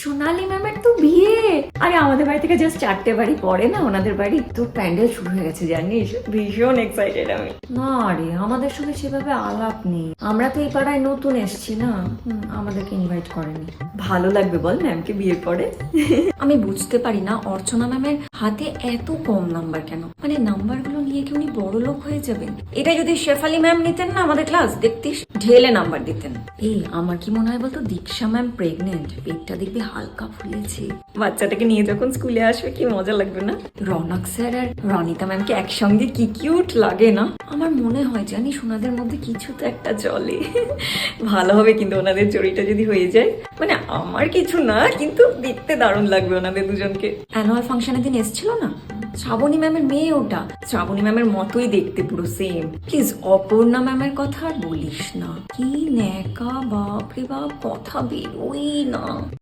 সোনালী ম্যামের তো বিয়ে। আরে আমাদের বাড়ি থেকে জাস্ট 4টে বাড়ি পড়ে না ওনাদের বাড়ি, তো প্যান্ডেল শুরু হয়ে গেছে জানিস, ভীষণ এক্সাইটেড আমি। না রে, আমাদের সঙ্গে সেভাবে আলাপ নেই, আমরা তো এই পাড়ায় নতুন এসেছি না, আমাদেরকে ইনভাইট করেনি। ভালো লাগবে বল ম্যামকে বিয়ের পরে? আমি বুঝতে পারি না অর্চনা ম্যামের হাতে এত কম নাম্বার কেন, মানে নাম্বারগুলো নিয়ে কি উনি বড় লোক হয়ে যাবেন? এটা যদি শেফালি ম্যাম নিতেন না আমাদের ক্লাস, দেখতিস ঢেলে নাম্বার দিতেন। এই আমার কি মনে হয় বলতো, দীক্ষা ম্যাম প্রেগনেন্ট, পেটটা দেখবি হালকা ফুলেছে, বাচ্চাটাকে নিয়ে যখন স্কুলে আসবে কি মজা লাগবে না? রনক স্যার আর রনিতা ম্যামকে একসঙ্গে কি কিউট লাগে না? আমার মনে হয় জানিস ওনাদের মধ্যে কিছু তো একটা চলে। ভালো হবে কিন্তু ওনাদের জড়িটা যদি হয়ে যায়, মানে আমার কিছু না কিন্তু দেখতে দারুণ লাগবে ওনাদের দুজনকে। অ্যানুয়াল ফাংশনের দিন এসেছিল না শ্রাবণী ম্যামের মেয়ে, ওটা শ্রাবণী ম্যামের মতোই দেখতে, পুরো সেম। প্লিজ অপর্ণা ম্যামের কথা আর বলিস না, কি ন্যাকা, বাপরে বাপ, কথা বেরোই না।